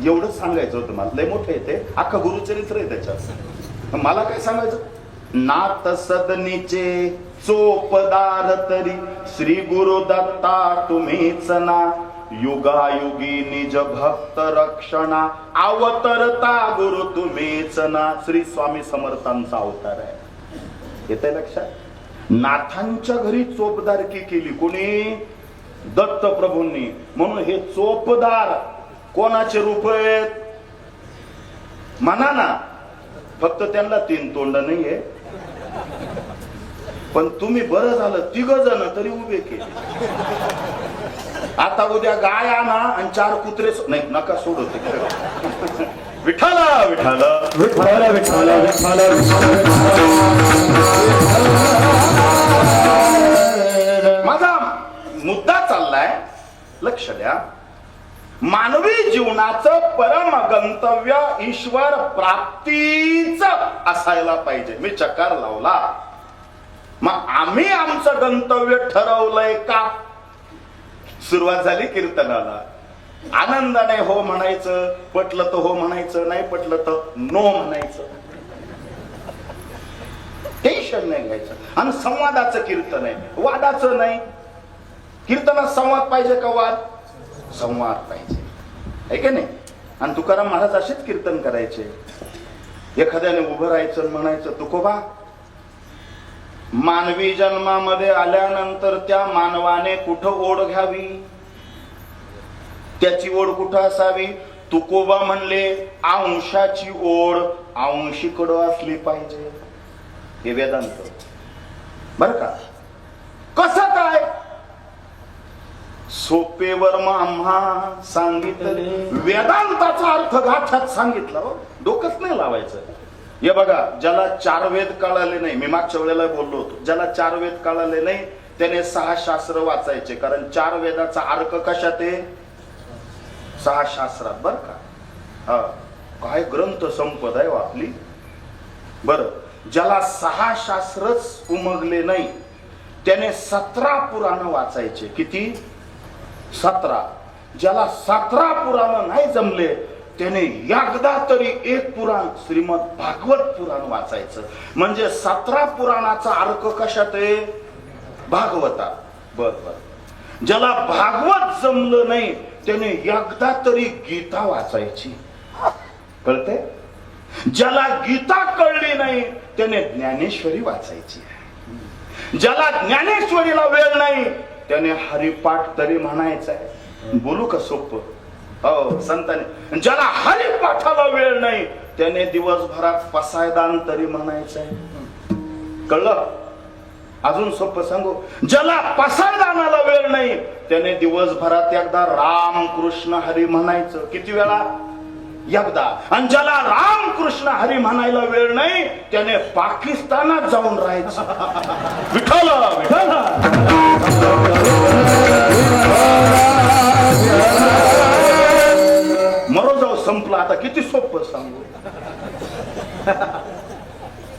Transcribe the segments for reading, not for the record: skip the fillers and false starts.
एवढंच सांगायचं होतं मला. लय मोठं येते, अख्खा गुरुचरित्र आहे त्याच्यात. मला काय सांगायचं, नाथ सदनीचे चोपदार तरी श्री गुरु दत्ता तुम्हीच ना, युगायुगी निज भक्त रक्षणा, अवतरता गुरु तुम्हीच ना. श्री स्वामी समर्थांचा अवतार आहे. येतंय लक्षात? नाथांच्या घरी चोपदारकी केली कोणी? दत्त प्रभूंनी. म्हणून हे चोपदार कोणाचे रूप आहेत म्हणा ना. फक्त त्यांना 3 तोंड नाहीये, पण तुम्ही बरं झालं 3 जण तरी उभे केले. आता उद्या गाय आणा आणि 4 कुत्रे नाही नका सोडू. विठाला विठाला विठाला विठाला विठाला. माझा मुद्दा चाललाय, लक्ष द्या. मानवी जीवनाचं परम गंतव्य ईश्वर प्राप्तीच असायला पाहिजे. मी चकार लावला. मग आम्ही आमचं गंतव्य ठरवलंय का? सुरुवात झाली कीर्तनाला. आनंदाने हो म्हणायचं, पटलं तर हो म्हणायचं, नाही पटलं तर नो म्हणायचं. टेन्शन नाही घ्यायचं. आणि संवादाचं कीर्तन आहे, वादाचं नाही. कीर्तनात संवाद पाहिजे का वाद? संवाद पाहिजे, आहे की नाही? आणि तुकाराम महाराज असेच कीर्तन करायचे. एखाद्याने उभं राहायचं म्हणायचं, तुकोबा, मानवी जन्मामध्ये आल्यानंतर त्या मानवाने कुठं ओढ घ्यावी, त्याची ओढ कुठं असावी? तुकोबा म्हणले अंशाची ओढ अंशीकडं असली पाहिजे. हे वेदांत बर का. कसं काय? सोपेवर आम्हा सांगितले. वेदांताचा अर्थ गाठात सांगितला. डोकंच नाही लावायचं. हे बघा, ज्याला 4 वेद कळाले नाही, मी मागच्या वेळेला बोललो होतो, ज्याला 4 वेद कळाले नाही त्याने 6 शास्त्र वाचायचे. कारण 4 वेदाचा अर्क कशात आहे? 6 शास्त्रात. बर का. हा, काय ग्रंथ संपदा आहे आपली. बर, ज्याला 6 शास्त्रच उमगले नाही त्याने 17 पुराण वाचायचे. किती? 17. ज्याला 17 पुराण नाही जमले त्याने एकदा तरी 1 पुराण श्रीमद भागवत पुराण वाचायचं. म्हणजे 17 पुराणाचा अर्क कशात आहे? भागवतात. बर बर. ज्याला भागवत जमलं नाही त्याने एकदा तरी गीता वाचायची. कळते? ज्याला गीता कळली नाही त्याने ज्ञानेश्वरी वाचायची. ज्याला ज्ञानेश्वरीला वेळ नाही त्याने हरिपाठ तरी म्हणायचा आहे. बोलू का सोपं? हो, संतांनी. ज्याला हरिपाठाला वेळ नाही त्याने दिवसभरात पसायदान तरी म्हणायचं आहे. कळलं? अजून सोपं सांगू. ज्याला पसायदानाला वेळ नाही त्याने दिवसभरात एकदा राम कृष्ण हरी म्हणायचं. किती वेळा? एकदा. आणि ज्याला राम कृष्ण हरी म्हणायला वेळ नाही त्याने पाकिस्तानात जाऊन राहायचं. विठ्ठल विठ्ठल. मरो जाऊ, संपला. आता किती सोपं सांगू.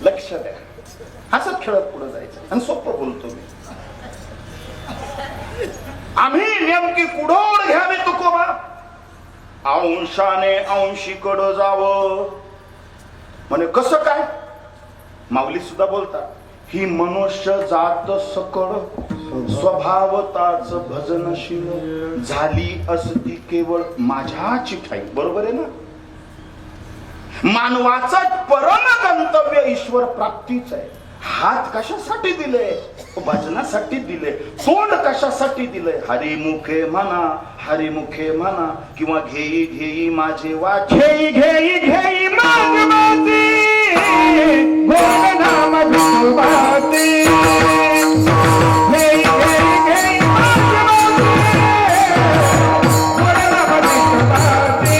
लक्ष द्या. हसत खेळत पुढे जायचं आणि सोपं बोलतो मी. आम्ही नेमकी कुडोड घ्यावी तुकोबा. अंशाने अंशीकडं जावं. म्हणे कसं काय? माऊली सुद्धा बोलतात, ही मनुष्य जात सकळ स्वभावताच भजनशील झाली असती केवळ माझ्याची ठाई. बरोबर आहे ना? मानवाचं परम गंतव्य ईश्वर प्राप्तीच आहे. हात कशासाठी दिले? भजनासाठी दिले. तोंड कशासाठी दिले? हरिमुखे म्हणा, हरिमुखे म्हणा. किंवा घेई घेई माझे वाच, घेई घेई घेई माझे वाचे, गोड नाम विठुबाचे. घेई घेई घेई माझे वाचे, गोड नाम विठुबाचे.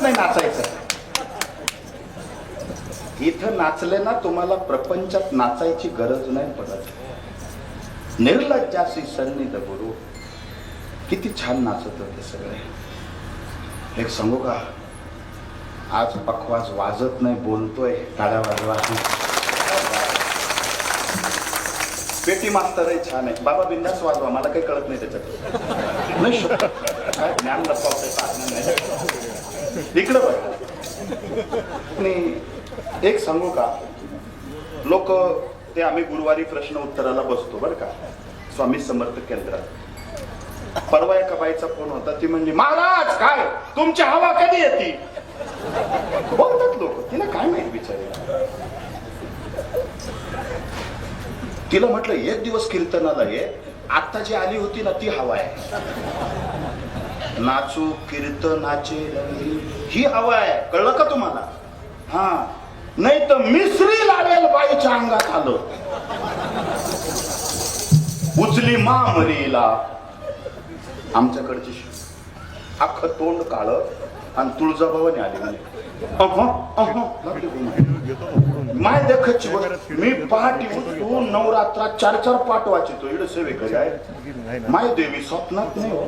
नाही नाचायचं. इथं नाचले ना तुम्हाला प्रपंचात नाचायची गरज नाही पडत. निर्लज्जासी सन्निध गुरु, किती छान नाचत होते सगळे. एक सांगू का, आज पखवाज वाजत नाही, बोलतोय, टाळ्या वाजवा. पेटी मास्तरही छान आहे. बाबा बिंदास वाजवा, मला काही कळत नाही त्याच्यात. नाही काय ज्ञान लपवतंय इकडं बघा. आणि एक सांगू का, लोक ते आम्ही गुरुवारी प्रश्न उत्तराला बसतो बरं का, स्वामी समर्थ केंद्रात. परवा एका बाईचा फोन होता. ती म्हणली, महाराज काय तुमची हवा कधी येते? बोलतात लोक, तिला काय माहित बिचारी. तिला म्हटलं एक दिवस कीर्तनाला ये, आता जी आली होती ना ती हवा आहे. नाचू कीर्तनाचे ही हवा आहे, कळलं का तुम्हाला? हा, नाही तर मिसरी लावेल बाईच्या अंगात आलं. उचली मामरीला. आमच्याकडची अख्खं तोंड काळ आणि तुळजाभवानी आली म्हणे. माय देखची मी पहाटी उठून नवरात्रात 4 पाठ वाचितो. इकडे सेवेकरी आहे. माय देवी स्वप्नात नाही हो.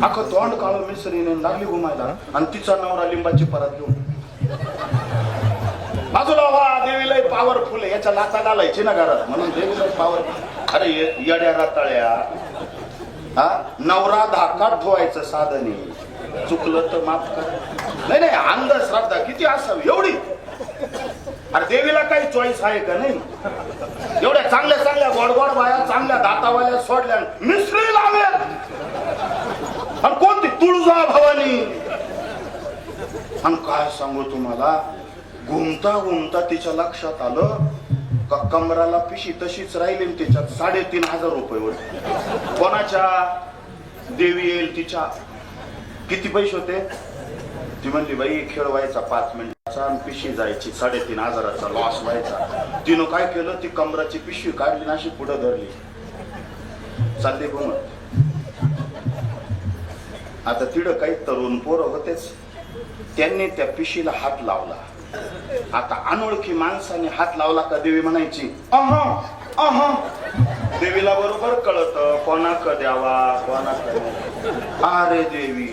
अख्खं तोंड काळ मिसरीने लागली घुमायला आणि तिचा नवरा लिंबाची परत घेऊन बाजूला व्हा. देवीला पॉवरफुल आहे, याच्या लाता घालायची ना घरात, म्हणून देवीला पॉवर. अरे येड्या राताळ्या, हा नवरा धाकात ठेवायचं साधन आहे, चुकलं तर माफ कर. नाही नाही, अंधश्रद्धा किती असावी एवढी. अरे देवीला काही चॉईस आहे का नाही? एवढ्या चांगल्या चांगल्या गोडगोड बाया, चांगल्या दातावाल्या सोडल्या, मिसरी लावेल. आणि कोणती? तुळजा भवानी. आणि काय सांगू तुम्हाला, घुमता घुमता तिच्या लक्षात आलं का कमराला पिशी तशीच राहिली. त्याच्यात 3,500 रुपये होते. कोणाच्या? देवी येईल तिच्या. किती पैसे होते? ती म्हणली, बाई खेळ व्हायचा 5 मिनिटाचा आणि पिशी जायची, 3,500चा लॉस व्हायचा. तिनं काय केलं, ती कमराची पिशवी काढली, अशी पुढे धरली, चालली घुमत. आता तिकडं काही तरुण पोरं होतेच, त्यांनी त्या पिशीला हात लावला. आता अनोळखी माणसाने हात लावला का देवी म्हणायची देवीला बरोबर कळत कोणाक द्यावा कोणाक. अरे देवी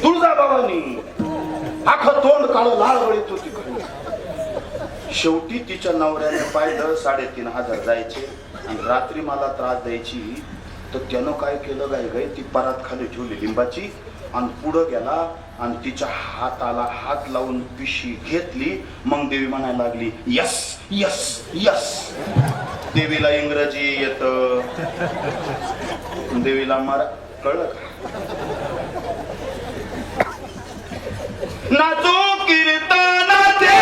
तुळजाभवानी, अख्खं तोंड काळ लाल वळीत होती. शेवटी तिच्या नवऱ्याने पाहिलं 3,500 जायचे आणि रात्री मला त्रास द्यायची. तर त्यानं काय केलं, गाय गाय ती परात खाली ठेवली लिंबाची आणि पुढं गेला आणि तिच्या हाताला हात लावून पिशी घेतली. मग देवी म्हणायला लागली, यस यस यस. देवीला इंग्रजी येत, देवीला कळलं का? नाचो कीर्तनाचे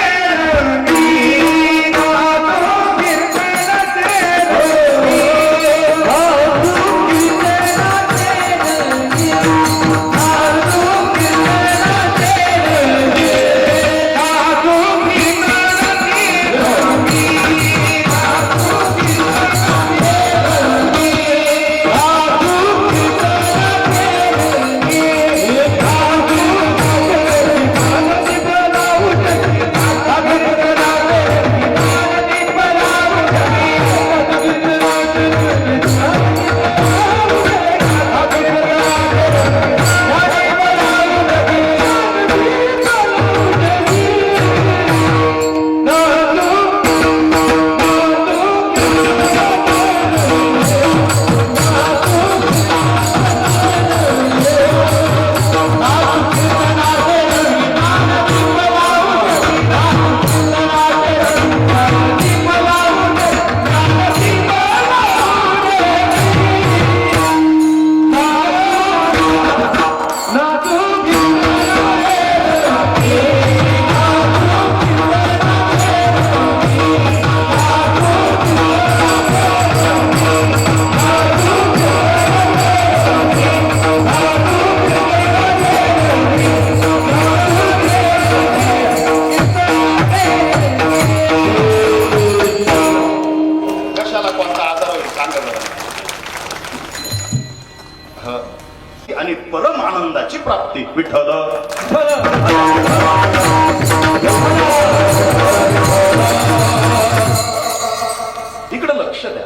आणि परम आनंदाची प्राप्ती. विठ्ठल इकडे लक्ष द्या.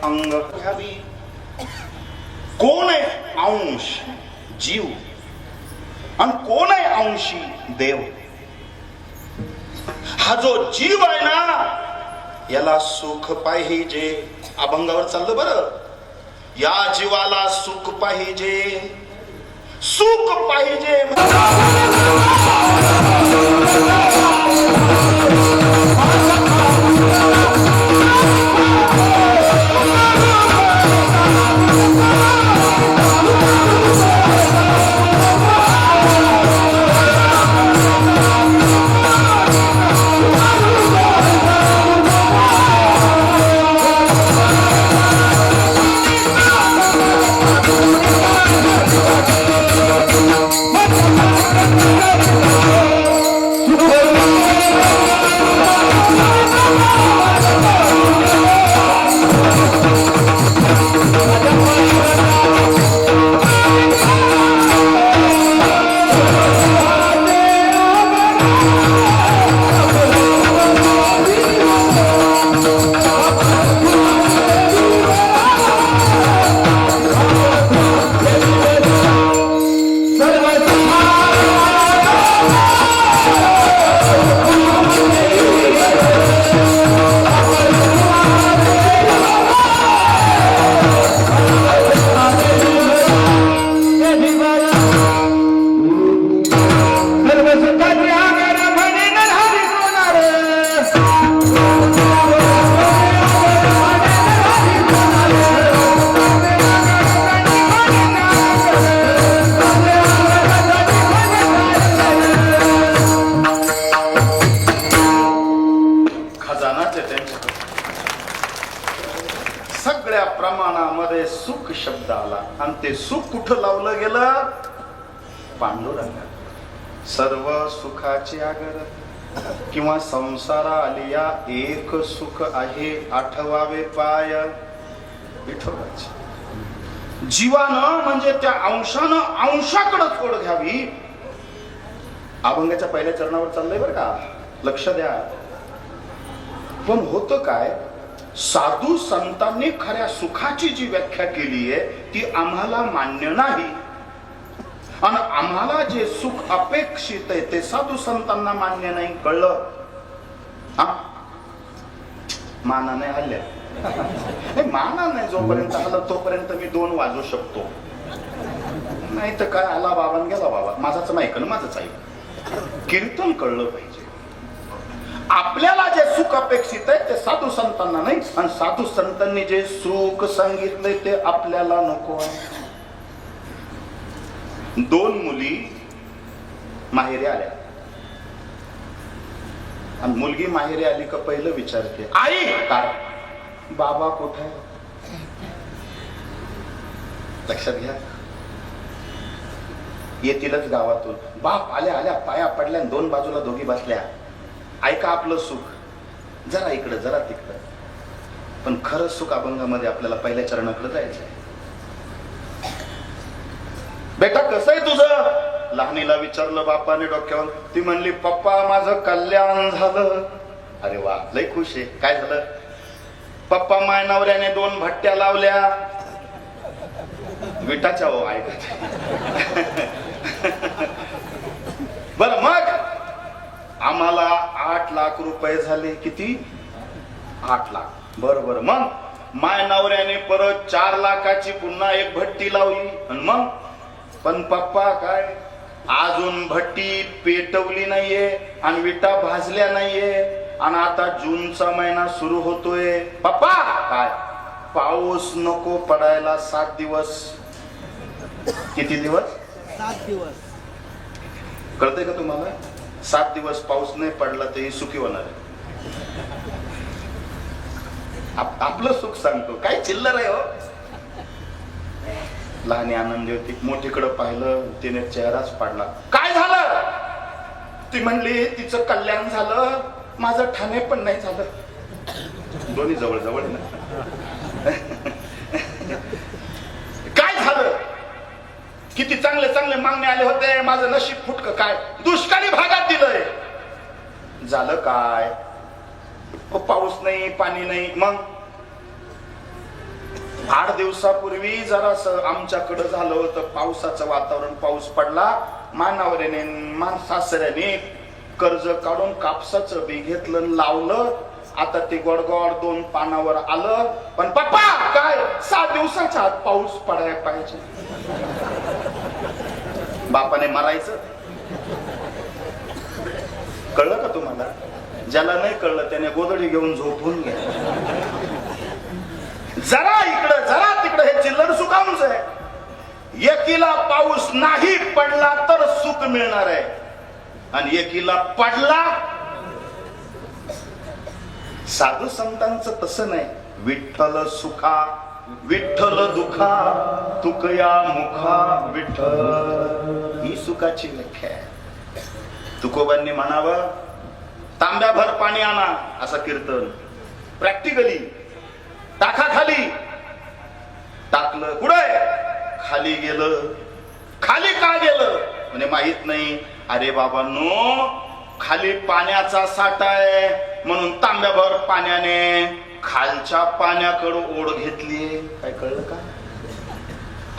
अंग घ्यावी. कोण आहे अंश? जीव. आणि कोण आहे अंशी? देव. हा जो जीव आहे ना, याला सुख पाहिजे. अभंगावर चाललं बरं. या जीवाला सुख पाहिजे, सुख पाहिजे. सगळ्या प्रमाणामध्ये सुख शब्द आला आणि ते सुख कुठं लावलं गेलं? पांडुरंगात. सर्व सुखाची आगर किंवा संसारा आलिया एक सुख आहे, आठवावे पाय विठोबाचे. जीवानं म्हणजे त्या अंशानं अंशाकडे ओढ घ्यावी. अभंगाच्या पहिल्या चरणावर चाललंय बरं का, लक्ष द्या. पण होतं काय, साधू संतांनी खऱ्या सुखाची जी व्याख्या केली आहे ती आम्हाला मान्य नाही. आणि आम्हाला जे सुख अपेक्षित आहे ते साधू संतांना मान्य नाही. कळलं? मानाने हल्ल्या. मानाने जोपर्यंत आला तोपर्यंत मी 2 वाजवू शकतो. नाही तर काय, आला बाबा गेला बाबा, माझाच ऐक ना, माझंच ऐक. कीर्तन कळलं पाहिजे. आपल्याला जे सुख अपेक्षित आहे ते साधू संतांना नाही, आणि साधू संतांनी जे सुख सांगितलंय ते आपल्याला नको आहे. 2 मुली माहेरी आल्या आणि मुलगी माहेरी आली का पहिलं विचारते, आई काय बाबा कुठे आहे? लक्षात घ्या. येतीलच गावातून, बाप आल्या आल्या पाया पडल्या, 2 बाजूला दोघी बसल्या. ऐका आपलं सुख, जरा इकडं जरा तिकडं. पण खरं सुख अभंगामध्ये आपल्याला पहिल्या चरणाकडे जायचंय. बेटा कसं आहे तुझं? लहानीला विचारलं बापाने डोक्यावर. ती म्हणली, पप्पा माझं कल्याण झालं. अरे वा, लय खुश आहे. काय झालं? पप्पा माय नवऱ्याने 2 भट्ट्या लावल्या, विटाच्या हो ऐकत. बर मग आम्हाला 8 लाख रुपये झाले. किती? 8 लाख. बरोबर. मग माय नवऱ्याने परत 4 लाखाची पुन्हा एक भट्टी लावली. आणि मग पण पप्पा काय अजून भट्टी पेटवली नाहीये आणि विटा भाजल्या नाहीये. आणि आता जूनचा महिना सुरू होतोय. पप्पा काय पाऊस नको पडायला 7 दिवस. किती दिवस? 7 दिवस. कळतंय का तुम्हाला? 7 दिवस पाऊस नाही पडला तरी सुखी होणार आहे. आपलं सुख सांगतो. काय चिल्लर आहे हो. लहानी आनंदी होती. मोठीकडे पाहिलं तिने चेहराच पाडला. काय झालं? ती म्हणली तिचं कल्याण झालं, माझं ठाणे पण नाही झालं. दोन्ही जवळ जवळ ना. काय झालं? किती चांगले चांगले मागणे आले होते, माझं नशीब फुटक काय दुष्काळी भागात दिलंय. झालं काय? पाऊस नाही, पाणी नाही. मग 8 दिवसापूर्वी जरासं आमच्याकडे झालं होतं पावसाचं वातावरण. पाऊस पडला. मानावऱ्याने मान सासऱ्याने कर्ज काढून कापसाचं बी घेतलं, लावलं. आता ते गोडगोड 2 पानावर आलं. पण पप्पा काय 7 दिवसाच्या आत पाऊस पडायला पाहिजे. बापाने मारायचं. कळलं का तुम्हाला? ज्याला नाही कळलं त्याने गोधडी घेऊन झोपून घ्या. जरा इकडं जरा तिकडं हे चिल्लर सुखांच आहे. एकीला पाऊस नाही पडला तर सुख मिळणार आहे आणि एकीला पडला. साधू संतांचं तसं नाही. विठ्ठल सुखा विठ्ठल दुखा तुकया मुखा विठ्ठल, ही सुखाची व्याख्या आहे. तुकोबांनी म्हणावं तांब्याभर पाणी आणा असं कीर्तन. प्रॅक्टिकली टाका खाली. टाकलं कुठे? खाली गेलं. खाली का गेलं म्हणजे माहित नाही. अरे बाबांनो खाली पाण्याचा साठा आहे म्हणून तांब्याभर पाण्याने खालच्या पाण्याकडे ओढ घेतली. काय कळलं का?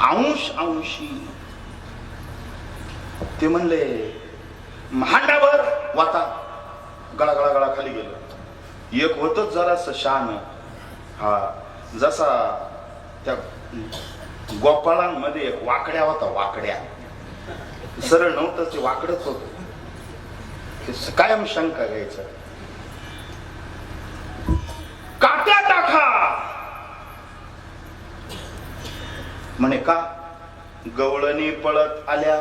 अंश अंशी. ते म्हणले हांडाभर वाता गळा गळा गळा खाली गेलं. एक होतच जरास शान. हा जसा त्या गोपाळांमध्ये एक वाकड्या होता. वाकड्या सरळ नव्हतं ते वाकडच होत. कायम शंका घ्यायचं. काट्या टाका म्हणे का? गवळणी पळत आल्या.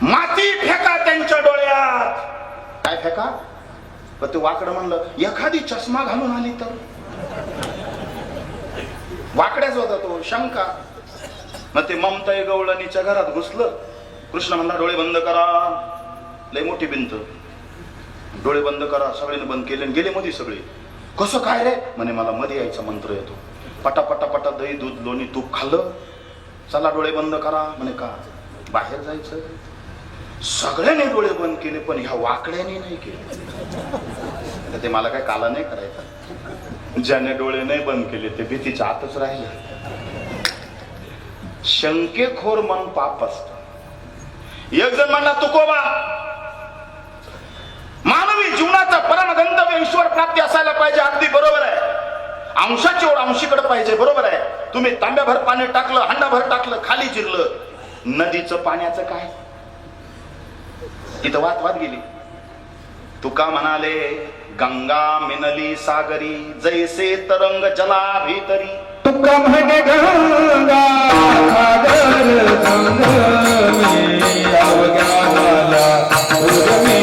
माती फेका त्यांच्या डोळ्यात. काय फेका? पण ते वाकड म्हणलं एखादी चष्मा घालून आली तर. वाकड्याच होता तो. शंका. मग ते ममताई गवळणीच्या घरात घुसलं. कृष्ण म्हणला डोळे बंद करा. लय मोठी भिंत. डोळे बंद करा. सगळ्यांनी बंद केले. गेले मध्ये सगळे. कसं काय रे? म्हणे मला मध्ये यायचा मंत्र येतो. पटा पटा पटा दही दूध लोणी तूप खाल्लं. चला डोळे बंद करा. म्हणे का? बाहेर जायचं. सगळ्यांनी डोळे बंद केले पण ह्या वाकड्याने नाही केले. तर ते मला काय काला नाही करायचा. ज्याने डोळे नाही बंद केले ते भीतीच्या आतच राहिले. शंकेखोर मन पाप असत. एक जण म्हणला तुकोबा मानवी जीवनाचा परम गंतव्य ईश्वर प्राप्ती असायला पाहिजे. अगदी बरोबर आहे. अंशाची ओढ अंशीकडे पाहिजे. बरोबर आहे. तुम्ही तांब्याभर पाणी टाकलं, हांडाभर टाकलं, खाली जिरलं. नदीचं पाण्याचं काय? इथं वाद गेली. तुका म्हणाले गंगा मिनली सागरी जैसे तरंग जला भीतरी. तुका म्हणे गंगा सागर संगमे अवज्ञानाला उर्मी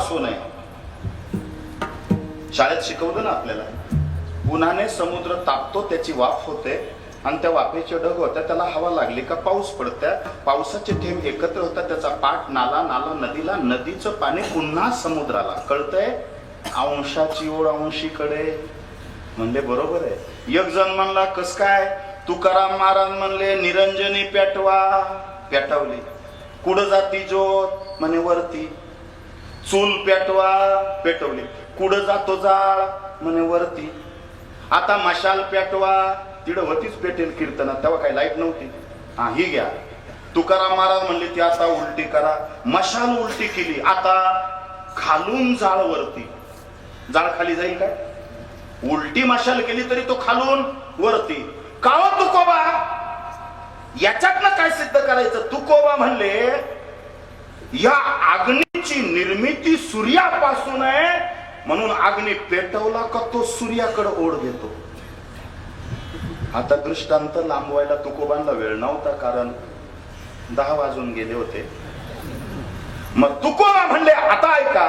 पासू नये. शाळेत शिकवलं ना आपल्याला, उन्हाने समुद्र तापतो, त्याची वाफ होते आणि त्या वाफेचे ढग होत्या, त्याला हवा लागली का पाऊस पडत्या, पावसाचे थेंब एकत्र होतात, त्याचा पाठ नाला, नाला नदीला, नदीचं पाणी पुन्हा समुद्राला. कळतंय? अंशाची ओढ अंशीकडे. म्हणले बरोबर आहे. एक जण म्हणला कस काय? तुकाराम महाराज म्हणले निरंजनी पेटवा, पेटवली. कुठं जाती ज्योत? म्हणे वरती. चूल पेटवा, पेटवली. कुठं जातो जाळ? म्हणे वरती. आता मशाल पेटवा, तिकडं होतीच पेटेल कीर्तनात, तेव्हा काही लाईट नव्हती. हा ही घ्या. तुकाराम महाराज म्हणले ती आता उलटी करा. मशाल उलटी केली, आता खालून जाळ वरती. जाळ खाली जाईल काय? उलटी मशाल केली तरी तो खालून वरती. का हो तुकोबा? याच्यातनं काय सिद्ध करायचं? तुकोबा म्हणले या अग्नीची निर्मिती सूर्यापासून आहे, म्हणून अग्नी पेटवला का तो सूर्याकडे ओढ घेतो. आता दृष्टांत लांबवायला तुकोबांना वेळ नव्हता, कारण 10 वाजून गेले होते. मग तुकोबा म्हणले आता ऐका,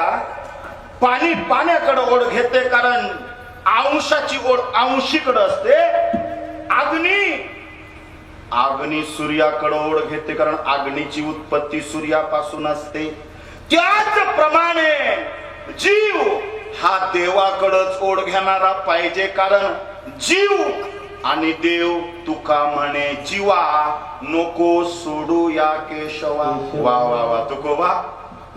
पाणी पाण्याकडे ओढ घेते कारण अंशाची ओढ अंशीकडे असते. अग्नी सूर्याकडे ओढ घेते कारण अग्नीची उत्पत्ती सूर्यापासून असते. त्याचप्रमाणे जीव हा देवाकडच ओढ घेणारा पाहिजे, कारण जीव आणि देव तुका म्हणे जीवा नको सोडू या केशवा. वा वा वा तुकोबा,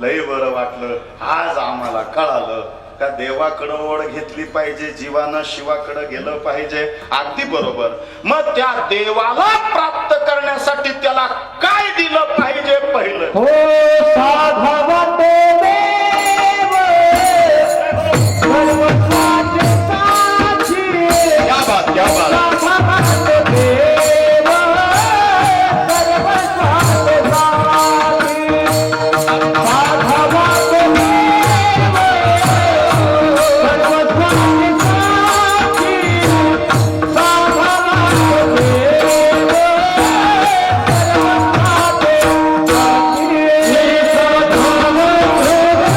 लय बरं वाटलं. आज आम्हाला कळालं का देवाकडं ओढ घेतली पाहिजे, जीवानं शिवाकडे गेलं पाहिजे. अगदी बरोबर. मग त्या देवाला प्राप्त करण्यासाठी त्याला काय दिलं पाहिजे? पहिलं हो साधवा तो देव सर्वस्वाचे साक्षी. क्या बात, क्या बात. साधवा तो देव सर्वस्वाचे साक्षी. साधवा तो देव सर्वस्वाचे साक्षी. साधवा तो देव सर्वस्वाचे साक्षी.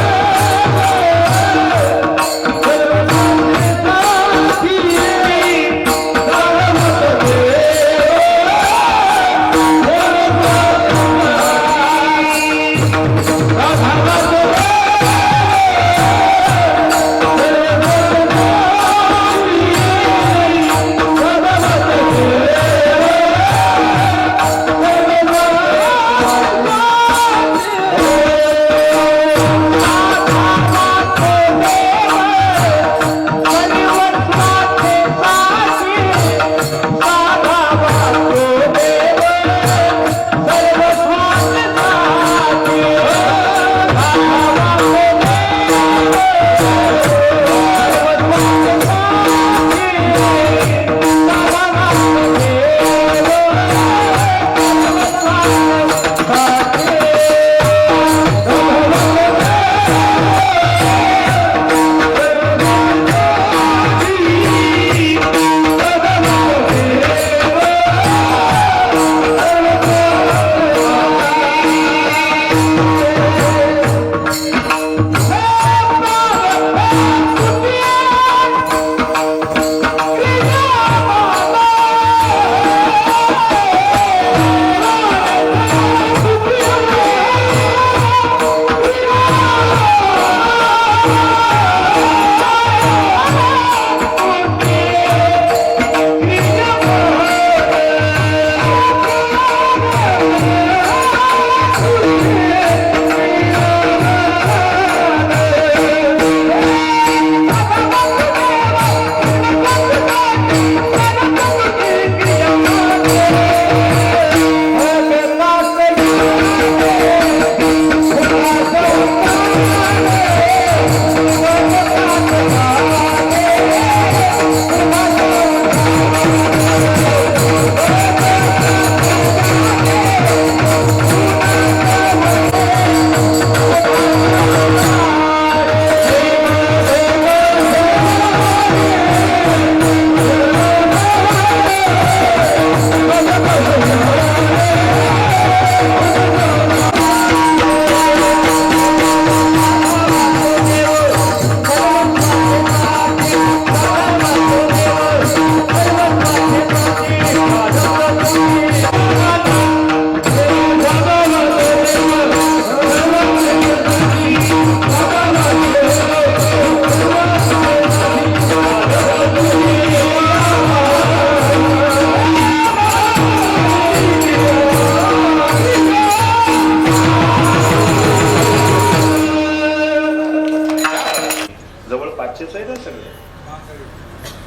500 आहे ना सगळे.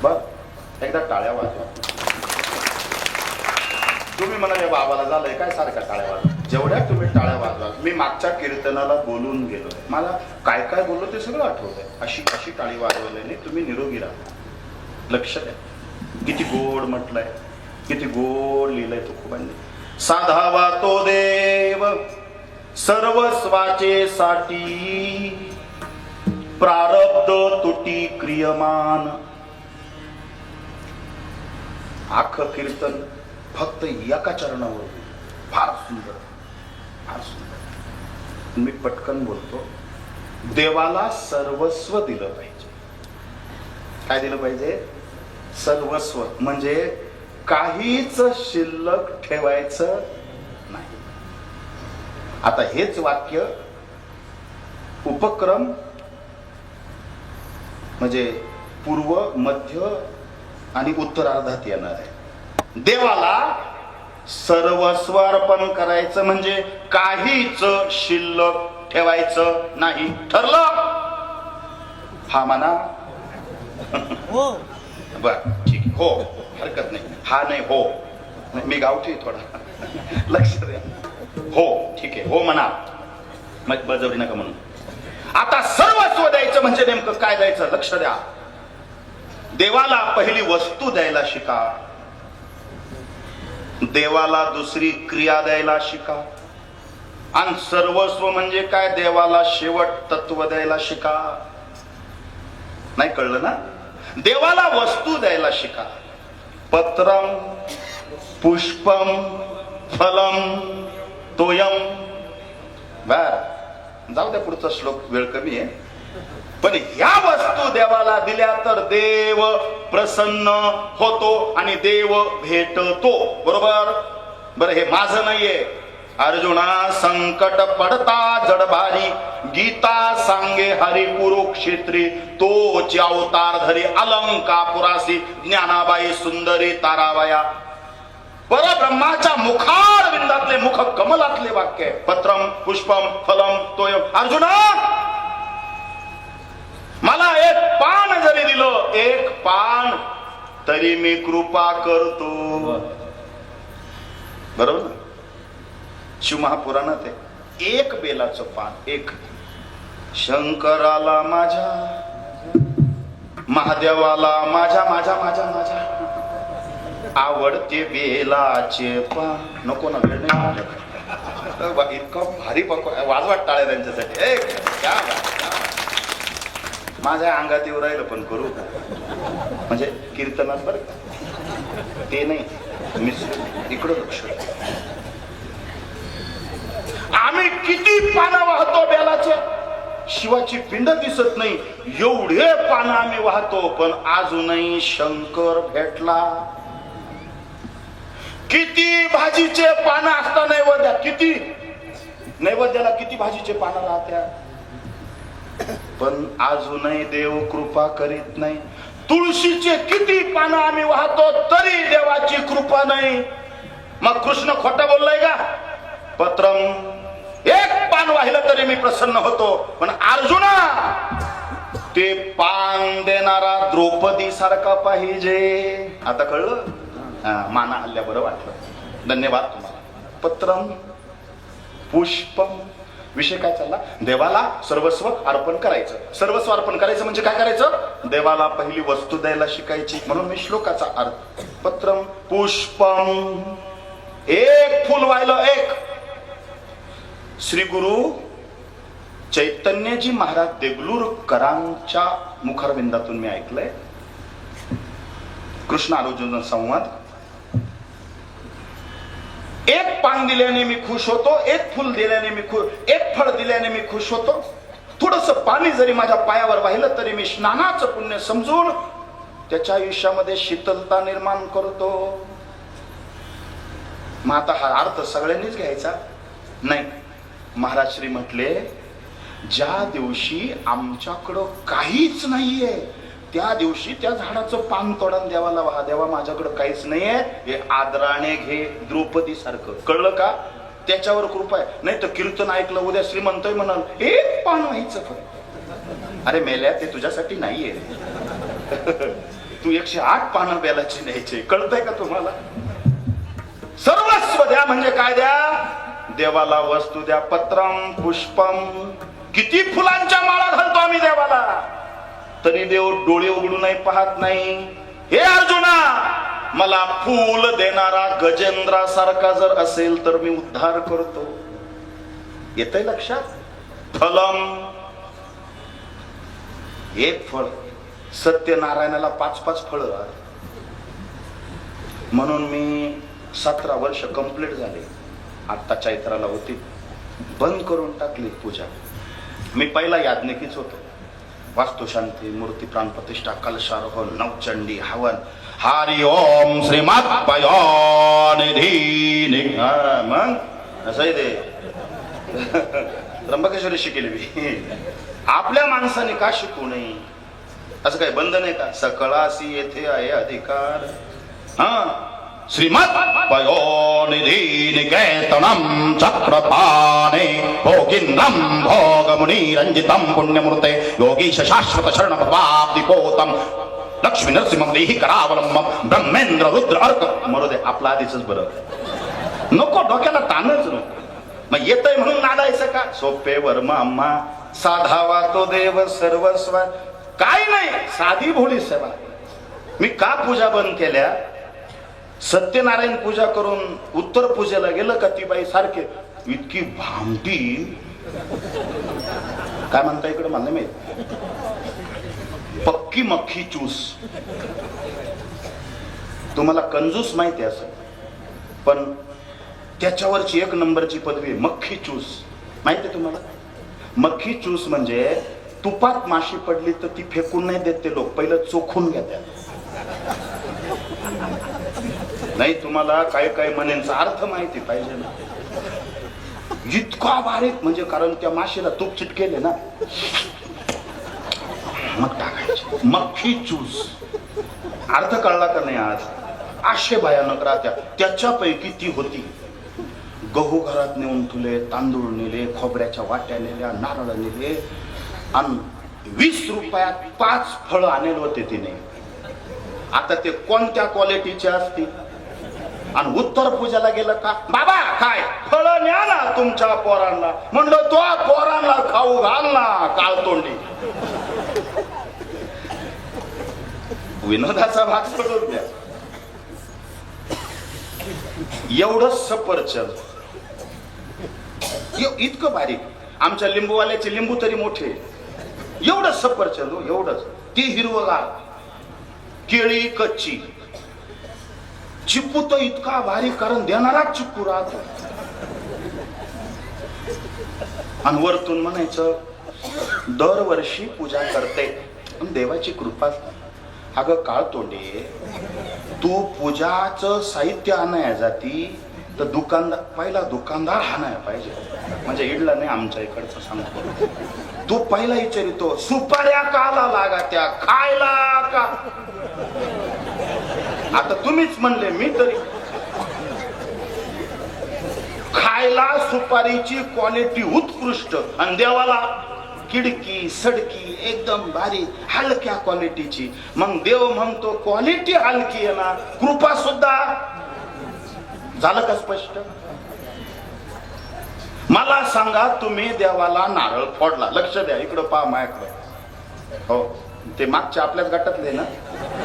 बर एकदा टाळ्या वाजवा. तुम्ही म्हणाले बाबाला झालंय काय सारखा टाळ्या वाजवा. जेवढ्या तुम्ही टाळ्या वाजवा, मी मागच्या कीर्तनाला बोलून गेलोय, मला काय काय बोललो ते सगळं आठवतंय. अशी अशी टाळी वाजवल्याने तुम्ही निरोगी राहा. लक्ष द्या किती गोड म्हटलंय, किती गोड लिहिलंय तुकोबांनी. साधावा तो देव सर्वस्वाचे साठी, प्रारब्ध तुटी क्रियमान. आख कीर्तन फक्त एका चरणावर. फार सुंदर, फार सुंदर. मी पटकन बोलतो. देवाला सर्वस्व दिलं पाहिजे. काय दिलं पाहिजे? सर्वस्व. म्हणजे काहीच शिल्लक ठेवायचं नाही. आता हेच वाक्य उपक्रम म्हणजे पूर्व, मध्य आणि उत्तरार्धात येणार आहे. देवाला सर्वस्व अर्पण करायचं म्हणजे काहीच शिल्लक ठेवायचं नाही. ठरलं? हा म्हणा. हो. बर ठीक आहे. हो हरकत नाही. हा नाही हो. मी गावठी थोडा. लक्ष द्या. हो ठीक आहे. हो म्हणा. मग बजवडी नका म्हणून. आता सर्वस्व द्यायचं म्हणजे नेमकं काय द्यायचं? लक्ष द्या. देवाला पहिली वस्तू द्यायला शिका. देवाला दुसरी क्रिया द्यायला शिका. आणि सर्वस्व म्हणजे काय? देवाला शेवट तत्व द्यायला शिका. नाही कळलं ना? देवाला वस्तू द्यायला शिका. पत्रम पुष्पम फलम तोयम. बर जाऊ द्या पुढचा श्लोक, वेळ कमी आहे. पण ह्या वस्तू देवाला दिल्या तर देव प्रसन्न होतो आणि देव भेटतो. बरोबर? बरं हे माझं नाहीये. अर्जुना संकट पडता जडभारी, गीता सांगे हरी कुरुक्षेत्री. तोच अवतार धरी अलंकापुरासी, ज्ञानाबाई सुंदरी तारावया. परब्रह्माच्या मुखार विंदातले, मुख कमलातले वाक्य आहे. पत्रम पुष्पम फलम तोयम. अर्जुना मला एक पान जरी दिलं, एक पान, तरी मी कृपा करतो. बरोबर ना? शिवमहापुराणात आहे. एक बेलाचं पान, एक. शंकराला माझ्या, महादेवाला माझ्या माझ्या माझ्या माझ्या आवडते बेलाचे पान. नको ना वेळ नाही. इतकं भारी वाजवाट टाळ्या त्यांच्यासाठी. एक क्या माझ्या अंगात येऊ राहिलं पण करू का? म्हणजे कीर्तनात बरं का ते नाही. मी इकडं लक्ष. आम्ही किती पानं वाहतो बेलाचे, शिवाची पिंड दिसत नाही एवढे पानं आम्ही वाहतो, पण अजूनही शंकर भेटला. किती भाजीचे पानं असता नैवेद्यात, किती नैवेद्याला किती भाजीचे पानं राहत्या, पण अजूनही देव कृपा करीत नाही. तुळशीचे किती पानं आम्ही वाहतो तरी देवाची कृपा नाही. मग कृष्ण खोटं बोललाय का? पत्रम एक पान वाहिलं तरी मी प्रसन्न होतो. पण अर्जुना ते पान देणारा द्रौपदी सारखा पाहिजे. आता कळलं? माना हल्ल्या बरं वाटलं. धन्यवाद तुम्हाला. पत्रम पुष्पम. विषय काय चालला? देवाला सर्वस्व अर्पण करायचं. सर्वस्व अर्पण करायचं म्हणजे काय करायचं? देवाला पहिली वस्तू द्यायला शिकायची. म्हणून मी श्लोकाचा अर्थ. पत्रम पुष्पम. एक फुल वाहिलं, एक. श्री गुरु चैतन्यजी महाराज देगलूरकरांच्या मुखारविंदातून मी ऐकलंय. कृष्ण अर्जुन संवाद. एक पान दिल्याने मी खुश होतो, एक फुल दिल्याने मी खुश, एक फळ दिल्याने मी खुश होतो. थोडस पाणी जरी माझ्या पायावर वाहिलं तरी मी स्नानाचं पुण्य समजून त्याच्या आयुष्यामध्ये शीतलता निर्माण करतो. मग आता हा अर्थ सगळ्यांनीच घ्यायचा नाही. महाराज श्री म्हटले, ज्या दिवशी आमच्याकडं काहीच नाहीये त्या दिवशी त्या झाडाचं पान तोडून देवाला वाहा. देवा माझ्याकडं काहीच नाहीये, हे आदराने घे. द्रौपदी सारखं. कळलं का? त्याच्यावर कृपा आहे. नाही तर कीर्तन ऐकलं उद्या श्रीमंत म्हणाल एक पान व्हायचं फक्त. अरे मेल्या ते तुझ्यासाठी नाहीये. तू 108 पानं बेलाची न्यायची. कळतंय का तुम्हाला? सर्वस्व द्या म्हणजे काय द्या? देवाला वस्तू द्या. पत्रम पुष्पम. किती फुलांच्या माळा घालतो आम्ही देवाला, तरी देव डोळे उघडूनही पाहत नाही. हे अर्जुना, मला फूल देणारा गजेंद्रासारखा जर असेल तर मी उद्धार करतो. येतंय लक्षात? फलम, एक फळ. सत्यनारायणाला 5-5 फळ. म्हणून मी 17 वर्ष कंप्लीट झाले. आता चैत्राला होती, बंद करून टाकली पूजा. मी पहिला याज्ञिकीच होतो. वास्तुशांती, मूर्ती प्राण प्रतिष्ठा, कलशारोहण, नवचंडी, हवन. हरि ओम श्रीमत पयोनिधी. मग असंही ते त्र्यंबकेश्वरी शिकेली मी. आपल्या माणसाने का शिकू नये? असं काही बंधन आहे का? सकळासी येथे आहे अधिकार. श्रीमत पयोनिधी निकेतनम चक्रपाणे भोगिंद्रम भोगमुनी रंजितम पुण्यमूर्ते योगीश शाश्वत शरण दीपोतम लक्ष्मी नरसिंह देही करावलंबम ब्रह्मेंद्र रुद्र अर्क. मरू दे, आपला आधीच बरं. नको डोक्याला ताणच नको. मग येतय म्हणून नादायचं का? सोपे वर्म अम्मा, साधावा तो देव सर्वस्व. काय नाही, साधी भोळी सेवा. मी का पूजा बंद केल्या? सत्यनारायण पूजा करून उत्तर पूजेला गेलं का ती बाई सारखे इतकी भामटी. काय म्हणता इकडे मला नाही माहित. पक्की मक्खी चूस. तुम्हाला कंजूस माहिती आहे असं, पण त्याच्यावरची 1 नंबरची पदवी आहे मक्खी चूस. माहिती आहे तुम्हाला? मक्खी चूस म्हणजे तुपात माशी पडली तर ती फेकून नाही देत ते लोक, पहिलं चोखून घेतात. नाही, तुम्हाला काही काही म्हणेंचा अर्थ माहिती पाहिजे ना. इतका बारीक म्हणजे, कारण त्या माशीला तूप चिटकेले ना, मग टाकायचे. मक्खी चूस अर्थ कळला का नाही? आज 800 भयानक राहत्या. त्याच्यापैकी ती होती. गहू घरात नेऊन ठुले, तांदूळ नेले, खोबऱ्याच्या वाट्या नेल्या, नारळ नेले, आणि 20 रुपयात 5 फळं आणले होते तिने. आता ते कोणत्या क्वालिटीचे असतील? आणि उत्तर पूजेला गेलं का, बाबा काय फळं न्या ना तुमच्या पोरांना. म्हणलं तो पोरांना खाऊ घाल ना काळतोंडी. विनोदाचा भाग सोडून द्या. एवढं सफरचंद इतकं बारीक. आमच्या लिंबूवाल्याचे लिंबू तरी मोठे. एवढं सफरचंद, एवढंच. ती हिरवगार. केळी कच्ची. चिप्पू तर इतका बारीक, कारण देणाराच चिप्पू राहतो. आणि वरतून म्हणायचं दरवर्षी पूजा करते, पण देवाची कृपा. अगं काळ तोंडे, तू पूजाचं साहित्य आणाया जाती तर दुकानदार, पहिला दुकानदार हाणाया पाहिजे. म्हणजे इडला नाही, आमच्या इकडचं सांगतो. तू पहिला विचारितो सुपाऱ्या काला लागा त्या खायला का? आता तुम्हीच म्हणले, मी तरी. खायला सुपारीची क्वालिटी उत्कृष्ट, आणि देवाला किडकी सडकी एकदम बारीक हलक्या क्वालिटीची. मग देव म्हणतो क्वालिटी हलकी आहे ना, कृपा सुद्धा. झालं का स्पष्ट? मला सांगा, तुम्ही देवाला नारळ फोडला. लक्ष द्या, इकडं पहा माझ्याकडे. हो, ते मागच्या आपल्याच गटातले ना.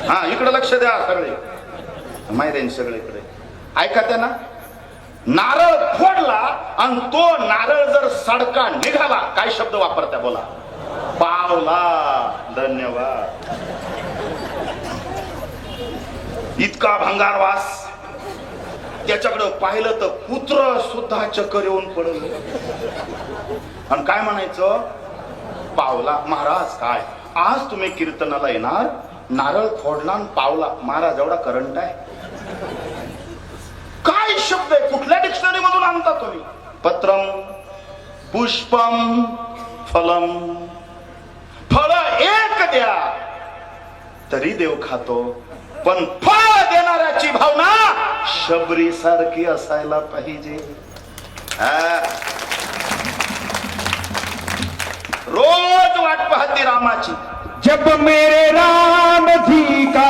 हा, इकडे लक्ष द्या सगळे. माहिती सगळीकडे ऐका त्या ना. नारळ फोडला आणि तो नारळ जर सडका निघाला, काय शब्द वापरत्या बोला? पावला. धन्यवाद. इतका भंगार वास. त्याच्याकडं पाहिलं तर कुत्र सुद्धा चक्कर येऊन पडलं. आणि काय म्हणायचं? पावला. महाराज काय आज तुम्ही कीर्तनाला येणार, नारळ फोडला आणि पावला. महाराज एवढा करंट आहे? काय शब्द आहे? कुठल्या डिक्शनरी मधून आणता तुम्ही? पत्रम पुष्पम फलम. फळ एक द्या तरी देव खातो, पण फळ देणाऱ्याची भावना शबरी सारखी असायला पाहिजे. रोज वाट पाहते रामाची. जब मेरे राम जी का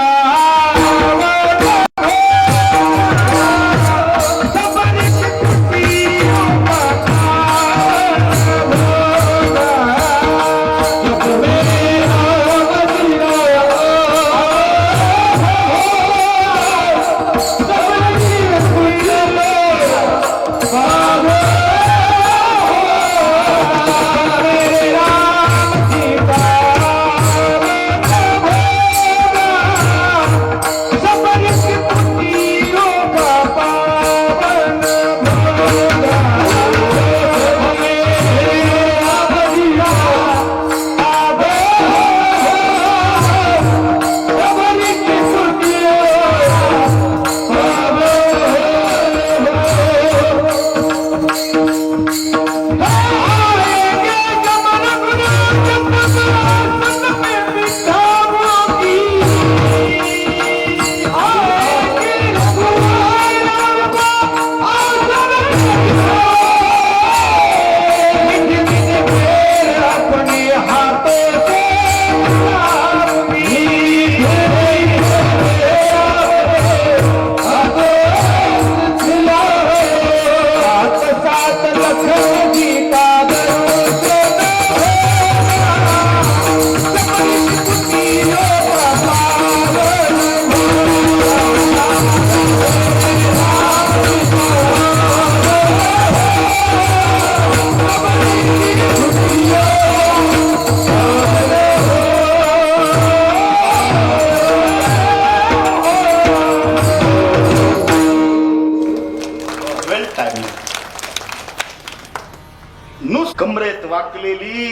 नुस कमरेत वाकलेली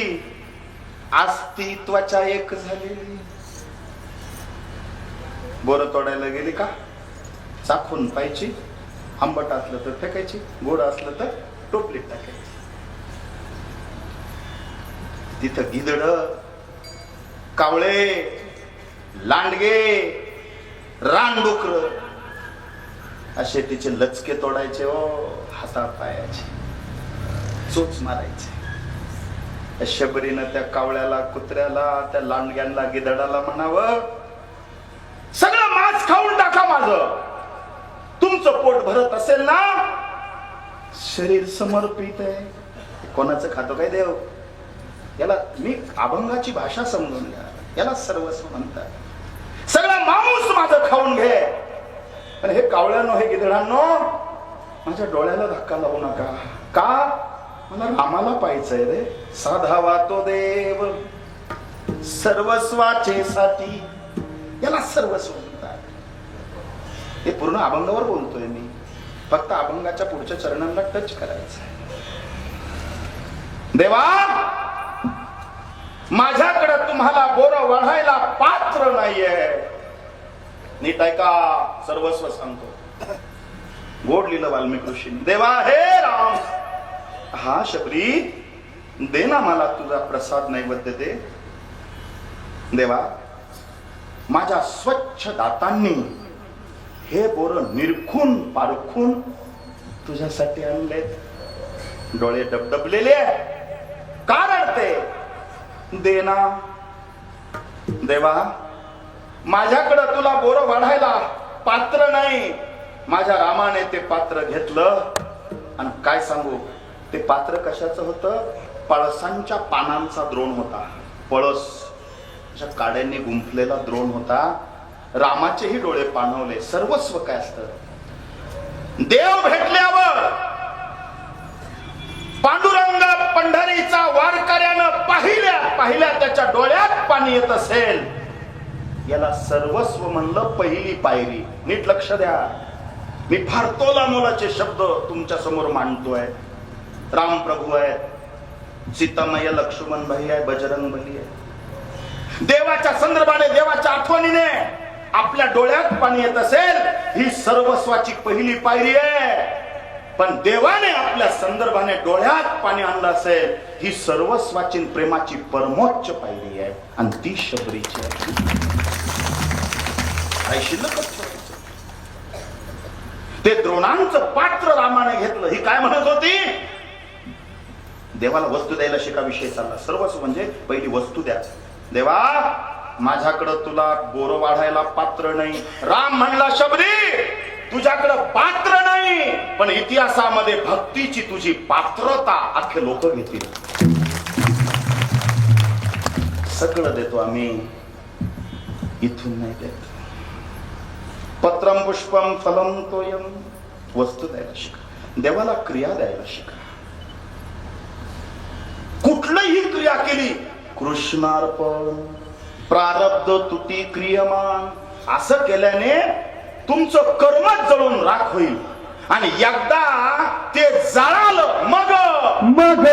अस्तित्वाच्या एक झालेली. बोर तोडायला गेली का चाखून पाहिजे, आंबट असलं तर फेकायची, गोड असलं तर टोपलीत टाकायची. तिथं गिधड, कावळे, लांडगे, रानडुकर असे तिचे लचके तोडायचे. ओ हाता पायाचे चोच मारायचे. शबरीनं त्या कावळ्याला, कुत्र्याला, त्या लांडग्यांना, गिधडाला म्हणावं, सगळं मांस खाऊन टाका माझं, तुमचं पोट भरत असेल ना, शरीर समर्पित आहे. कोणाचं खातो काय देव? याला मी अभंगाची भाषा समजून घ्या, याला सर्वस्व म्हणतात. सगळा मांस माझं खाऊन घे. आणि हे कावळ्यानो, हे गिधडांनो, माझ्या डोळ्याला धक्का लावू नका. का? मला रामाला पाहायचंय रे. साधावा तो देव सर्वस्वाचे साठी, याला सर्वस्व म्हणतात. हे पूर्ण अभंगावर बोलतोय मी, फक्त अभंगाच्या पुढच्या चरणांना टच करायचंय. देवा, माझ्याकडे तुम्हाला बोर वाढायला पात्र नाहीये. नीट ऐका, सर्वस्व सांगतो. गोड लिहिलं वाल्मिकी ऋषींनी. देवा हे राम, हा शबरी, दे ना मला तुझा प्रसाद नैवेद्य दे. देवा, माझ्या स्वच्छ दातांनी हे बोर निरखून पारखून तुझ्यासाठी आणलेत. डोळे डबडबलेले, का रडते? दे ना. देवा, माझ्याकडं तुला बोर वाढायला पात्र नाही. माझ्या रामाने ते पात्र घेतलं आणि काय सांगू, ते पात्र कशाचं होतं? पळसांच्या पानांचा द्रोण होता. पळस अशा काड्यांनी गुंफलेला द्रोण होता. रामाचेही डोळे पाणवले. सर्वस्व काय असतं? देव भेटल्यावर पांडुरंग पंढरीचा वारकऱ्यानं पाहिल्या त्याच्या डोळ्यात पाणी येत असेल, याला सर्वस्व म्हणलं पहिली पायरी. नीट लक्ष द्या, मी फार तोला मोलाचे शब्द तुमच्या समोर मांडतोय. राम प्रभू आहे, सीतामाई, लक्ष्मण भाई आहे, बजरंग बली आहे. देवाच्या संदर्भाने, देवाच्या आठवणीने आपल्या डोळ्यात पाणी येत असेल, ही सर्वस्वाची पहिली पायरी आहे. पण देवाने आपल्या संदर्भाने डोळ्यात पाणी आणलं असेल, ही सर्वस्वाची प्रेमाची परमोच्च पायरी आहे. आणि ती शबरीची आहे. काय शिल्लकच ठेवायचं. ते द्रोणांचं पात्र रामाने घेतलं. ही काय म्हणत होती? देवाला वस्तू द्यायला शिका विषय चालला. सर्वच म्हणजे पहिली वस्तू द्या. देवा माझ्याकडं तुला बोर वाढायला पात्र नाही. राम म्हणला शबरी तुझ्याकडं पात्र नाही, पण इतिहासामध्ये भक्तीची तुझी पात्रता अख्खे लोक घेतील. सगळं देतो आम्ही, इथून नाही देत. पत्रम पुष्पम फलम तोयम. वस्तू द्यायला शिका. देवाला क्रिया द्यायला शिका. कुठलीही क्रिया केली कृष्णार्पण प्रारब्ध तुटी क्रियमान असं केल्याने तुमचं कर्मच जळून राख होईल. आणि एकदा ते जळालं मग मग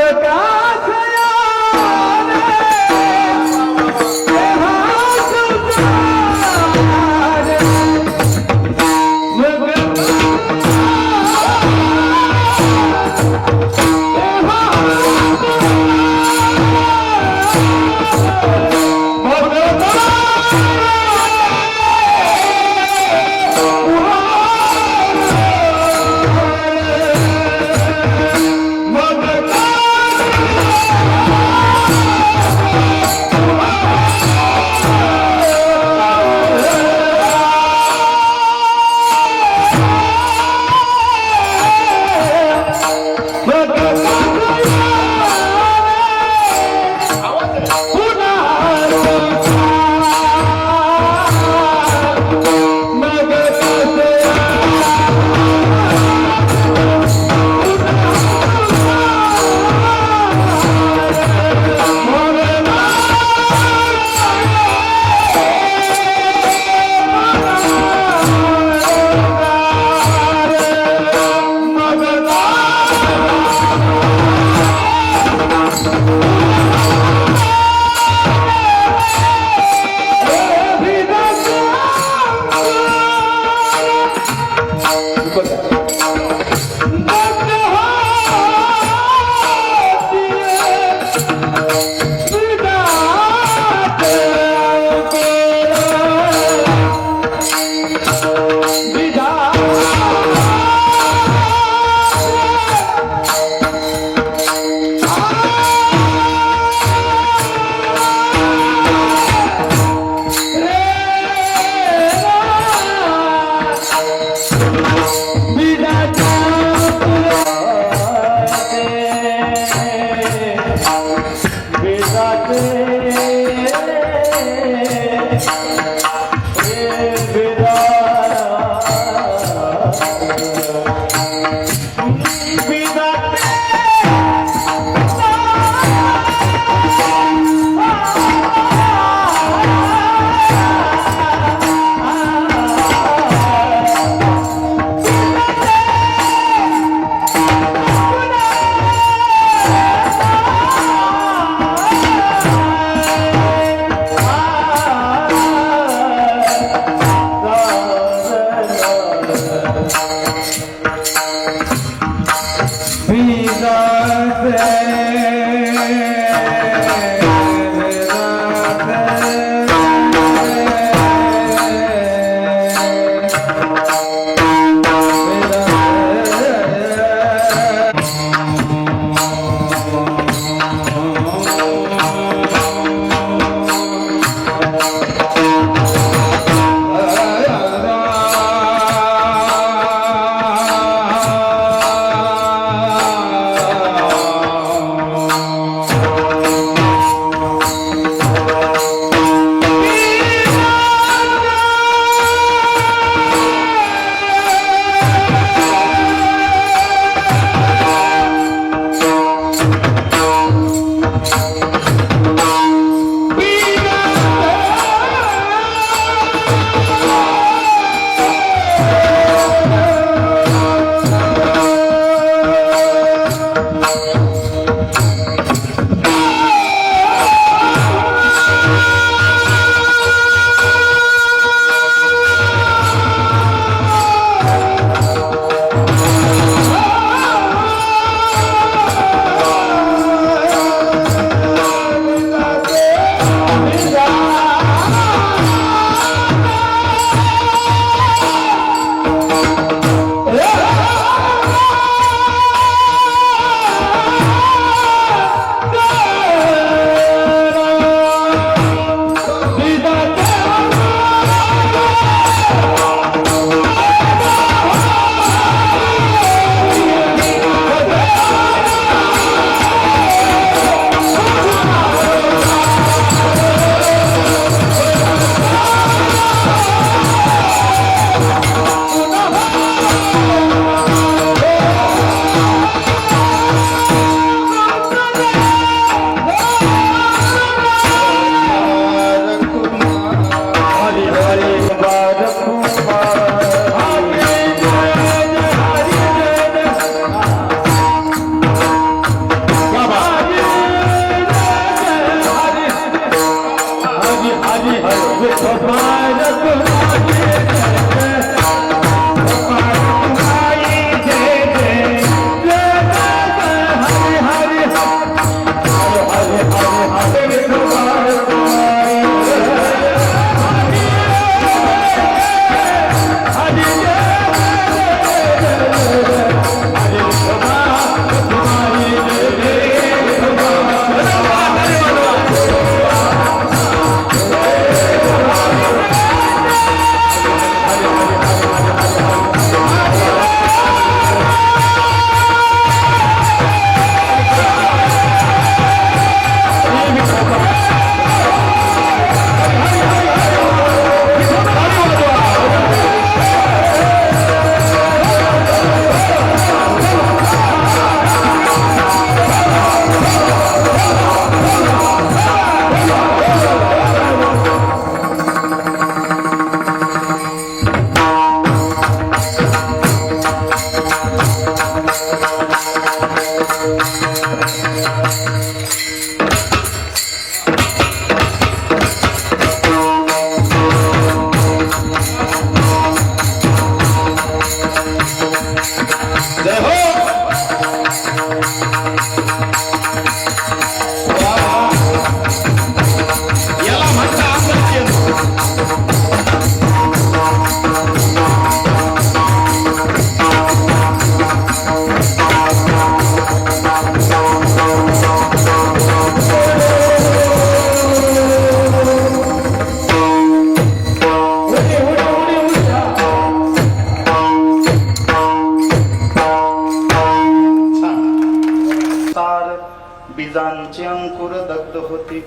बीजांचे अंकुर दग्ध होते,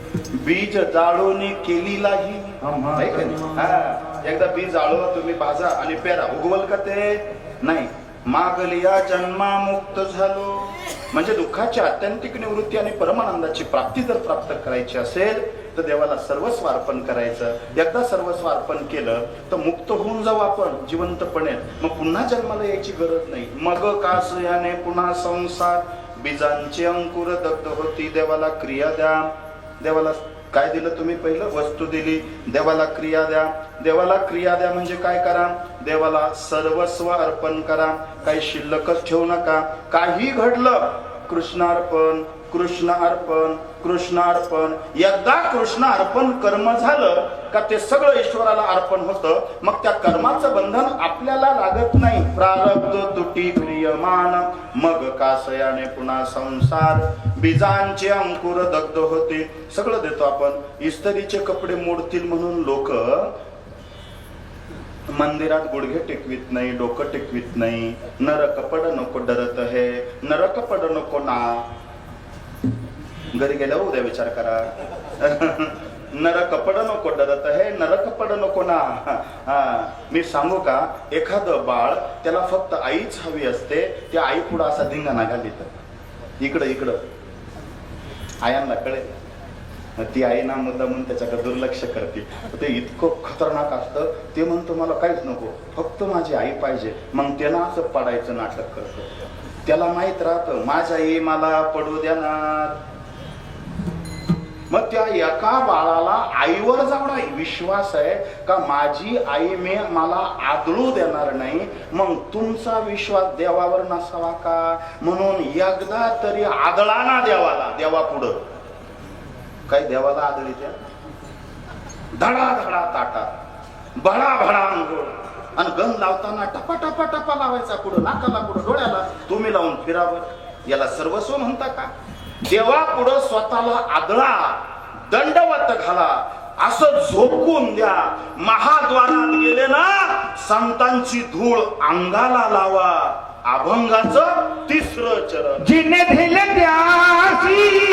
बीज जाळून केली लाही. आहे का नाही? हा, एकदा बीज जाळून तुम्ही भाजा आणि पेरा, उगवल का ते? नाही. मागलिया जन्मामुक्त झालो म्हणजे दुःखाची आत्यंतिक निवृत्ती आणि परमानंदाची प्राप्ती जर प्राप्त करायची असेल तर देवाला सर्वस्व अर्पण करायचं. एकदा सर्वस्व अर्पण केलं तर मुक्त होऊन जाऊ आपण जिवंतपणे, मग पुन्हा जन्माला यायची गरज नाही. मग कास याने पुन्हा संसार, बीजांची अंकुर दग्ध होती. देवाला क्रिया द्या. देवाला काय दिलं तुम्ही? पहिलं वस्तू दिली. देवाला क्रिया द्या. देवाला क्रिया द्या म्हणजे काय करा? देवाला सर्वस्व अर्पण करा. काही शिल्लकच ठेवू नका. काही घडलं कृष्णार्पण, कृष्ण अर्पण, कृष्ण अर्पण. एकदा कृष्ण अर्पण कर्म झालं का ते सगळं ईश्वराला अर्पण होतं. मग त्या कर्माचं बंधन आपल्याला लागत नाही. प्रारब्ध तुटी क्रियमान, मग कासयाने पुन्हा संसार. बीजांचे अंकुर दग्ध होते. सगळं देतो आपण. इस्त्रीचे कपडे मोडतील म्हणून लोक मंदिरात गुडघे टेकवीत नाही, डोकं टेकवीत नाही. नर कपड नको डरत है, नर कपड नको ना. घरी गेल्यावर उद्या विचार करा. नर कपड नको डरत है, नर कपड नको ना. मी सांगू का, एखादं बाळ त्याला फक्त आईच हवी असते. त्या आई पुढे असा धिंगाणा घालीत इकडं इकडं. आयांना कळेल. ती आई ना मुद्दा म्हणून त्याच्याकडे दुर्लक्ष करते. ते इतकं खतरनाक असतं. ते म्हणतो मला काहीच नको, फक्त माझी आई पाहिजे. मग त्याला असं पडायचं नाटक करतो. त्याला माहित राहतं माझी आई मला पडू देणार. मग त्या एका बाळाला आईवर जेवढा विश्वास आहे का माझी आई मला आदळू देणार नाही, मग तुमचा विश्वास देवावर नसावा का? म्हणून एकदा तरी आदळा ना देवाला. देवा पुढं काय देवाला आदळी त्या धडा धडा ताटा, भडा भडा अंघोळ आणि गंध लावताना टपा टपा टपा लावायचा. कुठं नाकाला, कुठं डोळ्याला. तुम्ही लावून फिरावर. याला सर्वस्व म्हणता का? देवा पुढं स्वतःला आदळा, दंडवत घाला, असं झोपून द्या. महाद्वारात गेले ना संतांची धूळ अंगाला लावा. अभंगाचं तिसरं चरण. जिने दिले त्यासी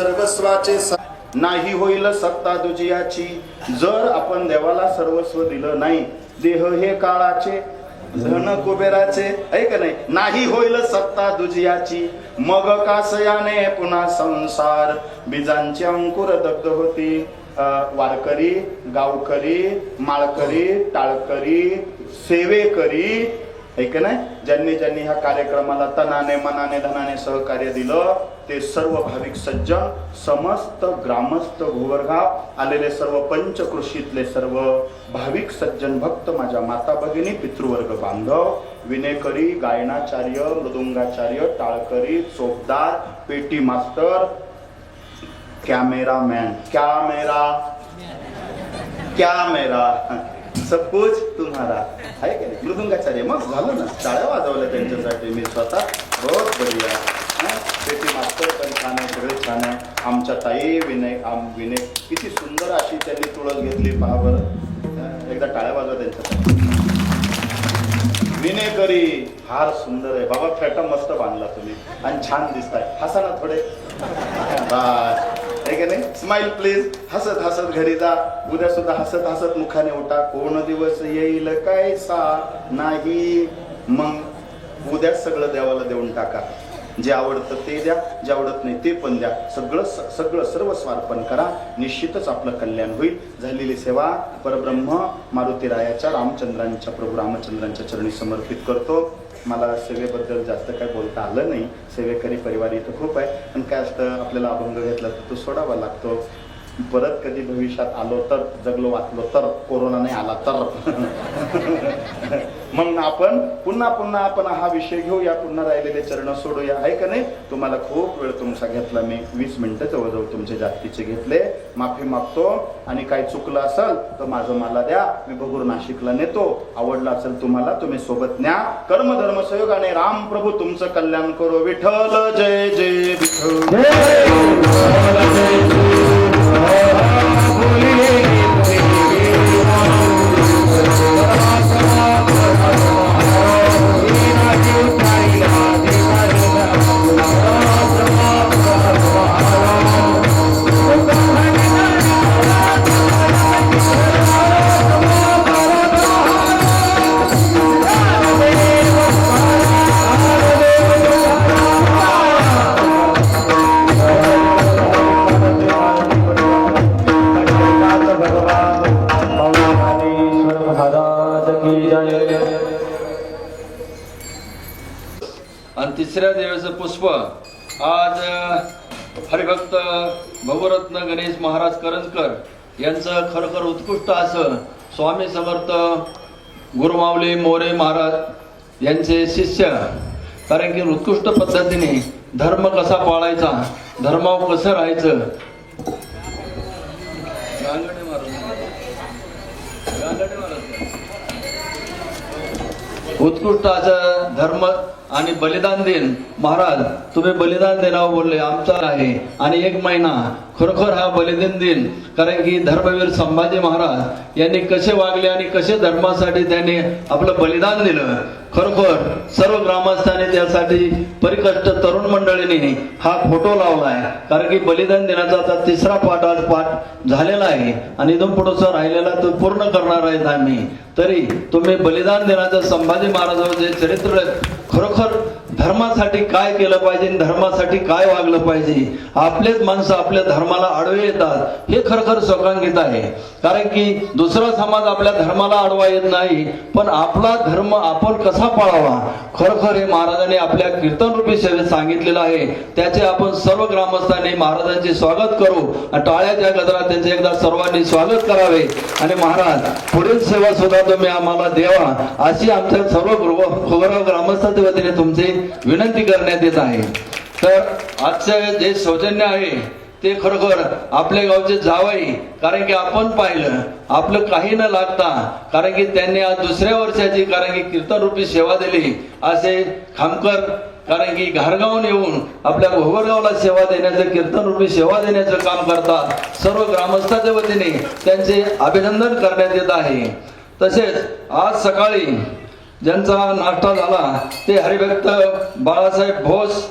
सर्वस्वाचे नाही होईल सत्ता दुजियाची. जर आपण देवाला सर्वस्व दिलं नाही, देह हे काळाचे धन कुबेराचे, आहे का नाही, नाही होईल सत्ता दुजियाची. मग कासयाने पुन्हा संसार, बीजांचे अंकुर दग्ध होती. वारकरी, गावकरी, माळकरी, टाळकरी, सेवेकरी, ऐक नाही, ज्यांनी ज्यांनी ह्या कार्यक्रमाला तनाने मनाने धनाने सहकार्य दिलं ते सर्व भाविक सज्जन, समस्त ग्रामस्थ, भुवरगाव आलेले सर्व पंचकृषीतले सर्व भाविक सज्जन भक्त, माझ्या माता भगिनी, पितृवर्ग बांधव, विनेकरी, गायनाचार्य, मृदुंगाचार्य, टाळकरी, चोपदार, पेटी मास्टर, कॅमेरामॅन, कॅमेरा सब कुछ तुम्हारा आहे का नाही. मृदुंगाचार्य मग झालं ना, टाळ्या वाजवल्या त्यांच्यासाठी मी स्वतः. बहुत बढिया. पेटी मास्तर पण छान आहे, सगळे छान आहे. आमच्या ताई विनय किती सुंदर अशी त्यांनी तुळस घेतली, पहा बरं. एकदा टाळ्या वाजवा त्यांच्यासाठी. विनेकरी फार सुंदर आहे बाबा, फेटा मस्त बांधला तुम्ही आणि छान दिसताय. हसा ना थोडे, आहे का नाही. Smile please. हसत हसत घरी जा. उद्या सुद्धा हसत हसत मुखाने उठा. कोण दिवस येईल कैसा नाही. मग उद्या सगळं देवाला देऊन टाका. जे आवडतं ते द्या, जे आवडत नाही ते पण द्या. सगळं सर्व स्वार्पण करा. निश्चितच आपलं कल्याण होईल. झालेली सेवा परब्रह्म मारुतीरायाच्या, रामचंद्रांच्या, प्रभू रामचंद्रांच्या चरणी समर्पित करतो. मला सेवेबद्दल जास्त काय बोलता आलं नाही. सेवेकरी परिवार इथं खूप आहे, पण काय असतं, आपल्याला अभंग घेतला तर तो सोडावा लागतो. परत कधी भविष्यात आलो तर, जगलो वाचलो तर, कोरोना नाही आला तर मग आपण पुन्हा आपण हा विषय घेऊया, पुन्हा राहिलेले चरण सोडूया, आहे का नाही. तुम्हाला खूप वेळ तुमचा घेतला मी. 20 मिनिटं जवळजवळ तुमचे जास्तीचे घेतले. माफी मागतो. आणि काही चुकलं असेल तर माझं मला द्या. मी बघूर नाशिकला नेतो. आवडलं असेल तुम्हाला, तुम्ही सोबत न्या. कर्म धर्म सहयोगाने राम प्रभू तुमचं कल्याण करो. विठ्ठल जय जय विठ्ठल. आणि तिसऱ्या देवाचं पुष्प आज हरिभक्त भगवरत्न गणेश महाराज करंजकर यांचं खरोखर उत्कृष्ट असं स्वामी समर्थ गुरुमाऊली मोरे महाराज यांचे शिष्य. कारण की उत्कृष्ट पद्धतीने धर्म कसा पाळायचा, धर्मावर कसं राहायचं. उत्कृष्ट असं धर्म आणि बलिदान देन. महाराज तुम्ही बलिदान देण्यावर बोलले, आमचा आहे. आणि 1 महिना खरोखर हा बलिदान दिन. कारण की धर्मवीर संभाजी महाराज यांनी कसे वागले आणि कसे धर्मासाठी त्यांनी आपलं बलिदान दिलं. खरोखर सर्व ग्रामस्थांनी त्यासाठी परिकष्ट तरुण मंडळींनी हा फोटो लावलाय. कारण की बलिदान दिनाचा आता 3रा पाठ आज पाठ झालेला आहे आणि इथून पुढचा राहिलेला तो पूर्ण करणार आहेत आम्ही. तरी तुम्ही बलिदान दिनाचं संभाजी महाराजांचे चरित्र, खरोखर धर्मासाठी काय केलं पाहिजे, धर्मासाठी काय वागलं पाहिजे. आपलेच माणसं आपल्या धर्माला आडवे येतात, हे खरोखर शोकांकित आहे. कारण की दुसरा समाज आपल्या धर्माला आडवा येत नाही, पण आपला धर्म आपण कसा पाळावा खरोखर हे महाराजांनी आपल्या कीर्तन रूपी सेवेत सांगितलेलं आहे. त्याचे आपण सर्व ग्रामस्थांनी महाराजांचे स्वागत करू. टाळ्याच्या गजरात त्यांचे एकदा सर्वांनी स्वागत करावे. आणि महाराज पुढील सेवा सुद्धा तुम्ही आम्हाला द्यावा, अशी आमच्या सर्व ग्रामस्थांच्या वतीने तुमची विनंती करण्यात येत आहे. तर आजचं जे सौजन्य आहे ते खरोखर आपल्या गावचे जावई. कारण की आपण पाहिलं आपलं काही न लागता, कारण की त्यांनी आज 2ऱ्या वर्षाची कारण की कीर्तन रूपी सेवा दिली. असे खामकर कारण की घारगावून येऊन आपल्या घोगरगावला सेवा देण्याचं, कीर्तन रूपी सेवा देण्याचं काम करतात. सर्व ग्रामस्थांच्या वतीने त्यांचे अभिनंदन करण्यात येत आहे. तसेच आज सकाळी ज्यांचा नाश्ता झाला ते हरिभक्त बाळासाहेब भोस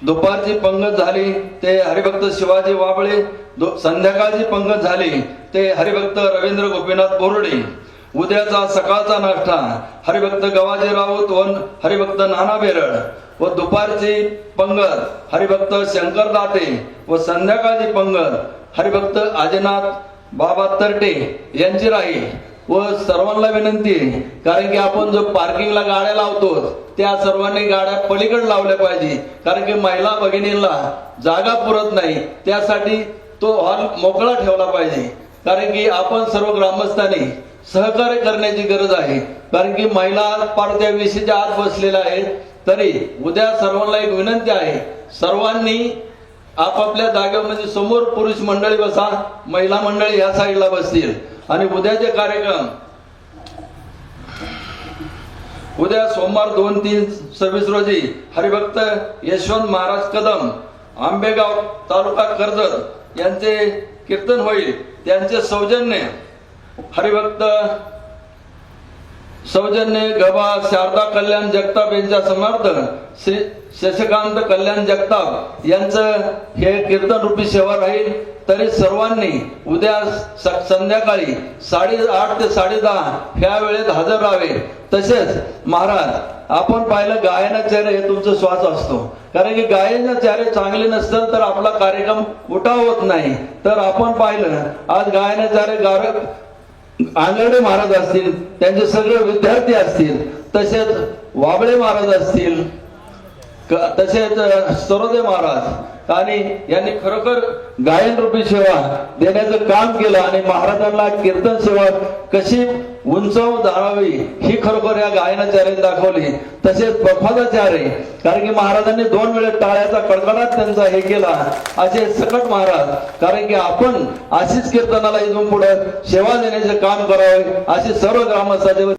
दुपारची पंगत झाली ते हरिभक्त शिवाजी वाबळे, संध्याकाळची पंगत झाली ते हरिभक्त रवींद्र गोपीनाथ बोर्डे. उद्याचा सकाळचा नाश्ता हरिभक्त गवाजी राऊत व हरिभक्त नाना बेरड व दुपारची पंगत हरिभक्त शंकर दाते व संध्याकाळची पंगत हरिभक्त आजनाथ बाबा तरटे यांची राहील. व सर्वांना विनंती आहे, कारण की आपण जो पार्किंगला गाड्या लावतो त्या सर्वांनी गाड्या पलीकडे लावल्या पाहिजे, कारण की महिला भगिनींना जागा पुरत नाही. त्यासाठी तो हॉल मोकळा ठेवला पाहिजे, कारण की आपण सर्व ग्रामस्थांनी सहकार्य करण्याची गरज आहे. कारण की महिला पार त्या विशीच्या आत बसलेल्या आहेत. तरी उद्या सर्वांना एक विनंती आहे, सर्वांनी आपापल्या जागेवर म्हणजे समोर पुरुष मंडळी बसा, महिला मंडळी या साईडला बसतील. आणि उद्याचे कार्यक्रम उद्या सोमवार 2-3-26 रोजी हरिभक्त यशवंत महाराज कदम आंबेगाव तालुका कर्जत यांचे कीर्तन होईल. त्यांचे सौजन्य हरिभक्त गबा शारदा कल्याण जगताप यांच्या समर्थ श्री शशिकांत कल्याण जगताप यांचं हे कीर्तन रूपी सेवा राहील. तरी सर्वांनी उद्या संध्याकाळी 8:30 ते 10:30 ह्या वेळेत हजर राहावे. तसेच महाराज, आपण पाहिलं गायनाचार्य हे तुमचं श्वास असतो, कारण की गायनाचार्य चांगले नसतं तर आपला कार्यक्रम उठाव होत नाही. तर आपण पाहिलं आज गायनाचार्य आंगर्डे महाराज असतील, त्यांचे सगळे विद्यार्थी असतील, तसेच वाबळे महाराज असतील, तसेच सरोदे महाराज, आणि यांनी खरोखर गायन रूपी सेवा देण्याचं काम केलं. आणि महाराजांना कीर्तन सेवा कशी उंचाव जाणावी ही खरोखर या गायनाचार्यांनी दाखवली. तसेच प्रफादाचार्य, कारण की महाराजांनी 2 वेळेस टाळ्याचा कडकडाट त्यांचा हे केला, असे सकट महाराज. कारण की आपण अशीच कीर्तनाला इथून पुढे सेवा देण्याचे काम करावे अशी सर्व ग्रामस्थांचे